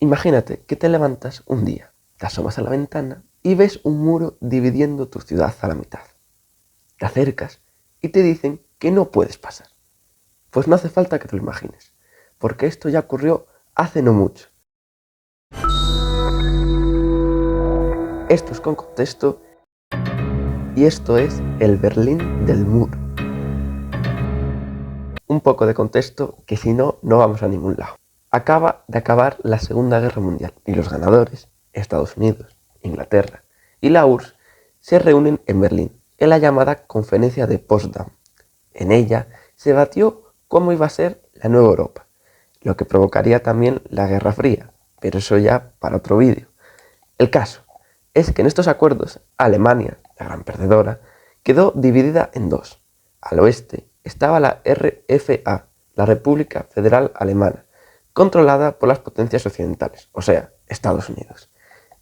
Imagínate que te levantas un día, te asomas a la ventana y ves un muro dividiendo tu ciudad a la mitad. Te acercas y te dicen que no puedes pasar. Pues no hace falta que te lo imagines, porque esto ya ocurrió hace no mucho. Esto es Con Contexto y esto es el Berlín del Muro. Un poco de contexto que si no, no vamos a ningún lado. Acaba de acabar la Segunda Guerra Mundial y los ganadores, Estados Unidos, Inglaterra y la URSS, se reúnen en Berlín, en la llamada Conferencia de Potsdam. En ella se debatió cómo iba a ser la nueva Europa, lo que provocaría también la Guerra Fría, pero eso ya para otro vídeo. El caso es que en estos acuerdos Alemania, la gran perdedora, quedó dividida en dos. Al oeste estaba la RFA, la República Federal Alemana, controlada por las potencias occidentales, o sea, Estados Unidos.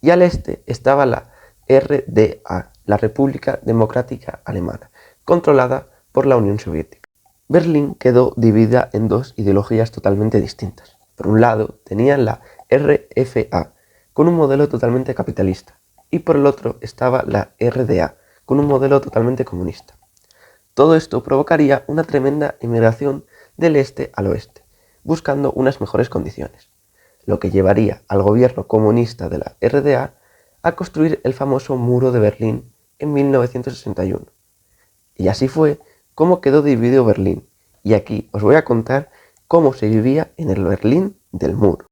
Y al este estaba la RDA, la República Democrática Alemana, controlada por la Unión Soviética. Berlín quedó dividida en dos ideologías totalmente distintas. Por un lado tenían la RFA, con un modelo totalmente capitalista, y por el otro estaba la RDA, con un modelo totalmente comunista. Todo esto provocaría una tremenda inmigración del este al oeste, buscando unas mejores condiciones, lo que llevaría al gobierno comunista de la RDA a construir el famoso Muro de Berlín en 1961. Y así fue como quedó dividido Berlín, y aquí os voy a contar cómo se vivía en el Berlín del Muro.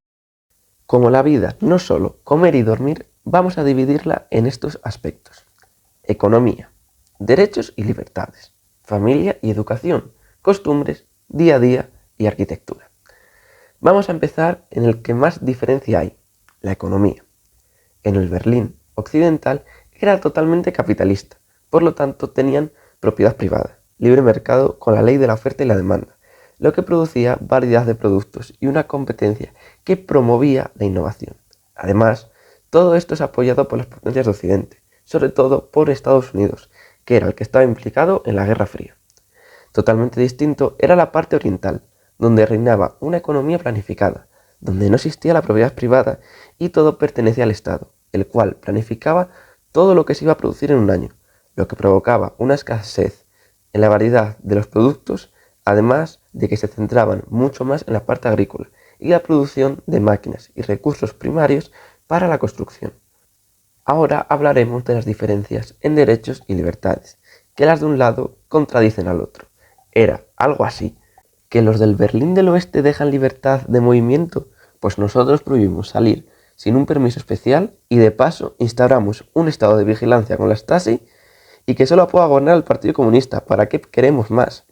Como la vida no es solo comer y dormir, vamos a dividirla en estos aspectos: economía, derechos y libertades, familia y educación, costumbres, día a día y arquitectura. Vamos a empezar en el que más diferencia hay, la economía. En el Berlín occidental era totalmente capitalista, por lo tanto tenían propiedad privada, libre mercado con la ley de la oferta y la demanda, lo que producía variedad de productos y una competencia que promovía la innovación. Además, todo esto es apoyado por las potencias de Occidente, sobre todo por Estados Unidos, que era el que estaba implicado en la Guerra Fría. Totalmente distinto era la parte oriental, donde reinaba una economía planificada, donde no existía la propiedad privada y todo pertenecía al Estado, el cual planificaba todo lo que se iba a producir en un año, lo que provocaba una escasez en la variedad de los productos, además de que se centraban mucho más en la parte agrícola y la producción de máquinas y recursos primarios para la construcción. Ahora hablaremos de las diferencias en derechos y libertades, que las de un lado contradicen al otro. Era algo así, que los del Berlín del Oeste dejan libertad de movimiento, pues nosotros prohibimos salir sin un permiso especial y de paso instauramos un estado de vigilancia con la Stasi y que solo pueda gobernar el Partido Comunista. ¿Para qué queremos más?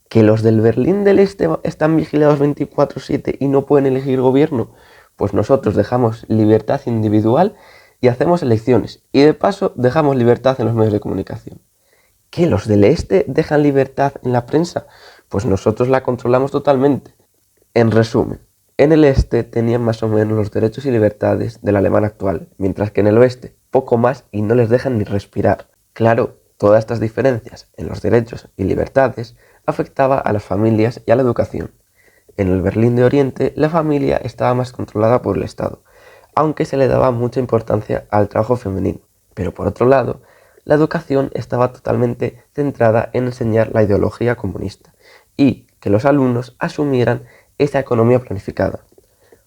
¿Que los del Berlín del Este están vigilados 24/7 y no pueden elegir gobierno? Pues nosotros dejamos libertad individual y hacemos elecciones, y de paso dejamos libertad en los medios de comunicación. ¿Que los del Este dejan libertad en la prensa? Pues nosotros la controlamos totalmente. En resumen, en el Este tenían más o menos los derechos y libertades del alemán actual, mientras que en el Oeste poco más y no les dejan ni respirar. Claro, todas estas diferencias en los derechos y libertades afectaba a las familias y a la educación. En el Berlín de Oriente la familia estaba más controlada por el Estado, aunque se le daba mucha importancia al trabajo femenino. Pero por otro lado, la educación estaba totalmente centrada en enseñar la ideología comunista y que los alumnos asumieran esa economía planificada.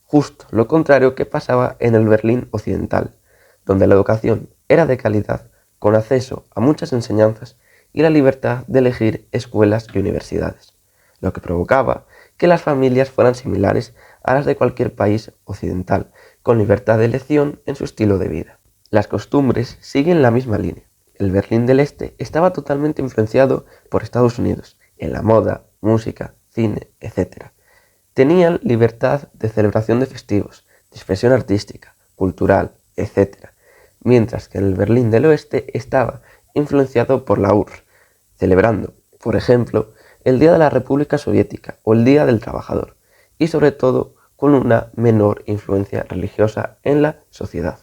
Justo lo contrario que pasaba en el Berlín occidental, donde la educación era de calidad, con acceso a muchas enseñanzas y la libertad de elegir escuelas y universidades, lo que provocaba que las familias fueran similares a las de cualquier país occidental, con libertad de elección en su estilo de vida. Las costumbres siguen la misma línea. El Berlín del Este estaba totalmente influenciado por Estados Unidos, en la moda, música, cine, etc. Tenían libertad de celebración de festivos, de expresión artística, cultural, etc. Mientras que el Berlín del Oeste estaba influenciado por la URSS, celebrando, por ejemplo, el Día de la República Soviética o el Día del Trabajador, y sobre todo con una menor influencia religiosa en la sociedad.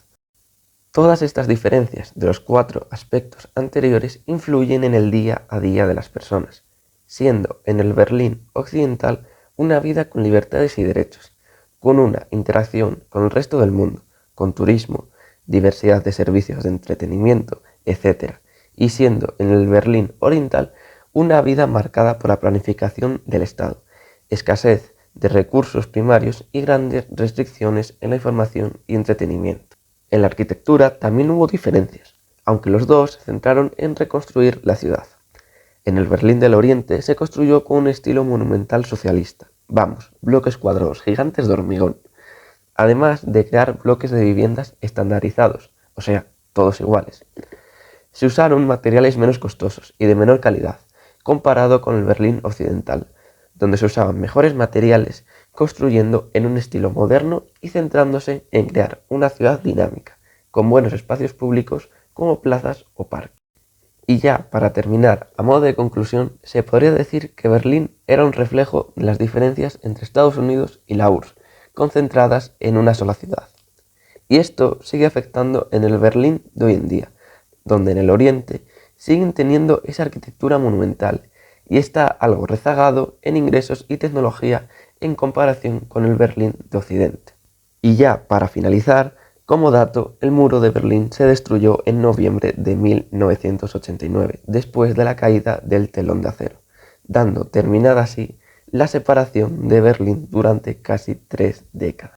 Todas estas diferencias de los 4 aspectos anteriores influyen en el día a día de las personas, siendo en el Berlín occidental una vida con libertades y derechos, con una interacción con el resto del mundo, con turismo, diversidad de servicios de entretenimiento, etc., y siendo en el Berlín Oriental una vida marcada por la planificación del Estado, escasez de recursos primarios y grandes restricciones en la información y entretenimiento. En la arquitectura también hubo diferencias, aunque los dos se centraron en reconstruir la ciudad. En el Berlín del Oriente se construyó con un estilo monumental socialista, bloques cuadrados gigantes de hormigón, además de crear bloques de viviendas estandarizados, o sea, todos iguales. Se usaron materiales menos costosos y de menor calidad, comparado con el Berlín occidental, donde se usaban mejores materiales, construyendo en un estilo moderno y centrándose en crear una ciudad dinámica, con buenos espacios públicos como plazas o parques. Y ya, para terminar, a modo de conclusión, se podría decir que Berlín era un reflejo de las diferencias entre Estados Unidos y la URSS, concentradas en una sola ciudad. Y esto sigue afectando en el Berlín de hoy en día, donde en el Oriente siguen teniendo esa arquitectura monumental y está algo rezagado en ingresos y tecnología en comparación con el Berlín de Occidente. Y ya, para finalizar, como dato, el muro de Berlín se destruyó en noviembre de 1989, después de la caída del telón de acero, dando terminada así la separación de Berlín durante casi 3 décadas.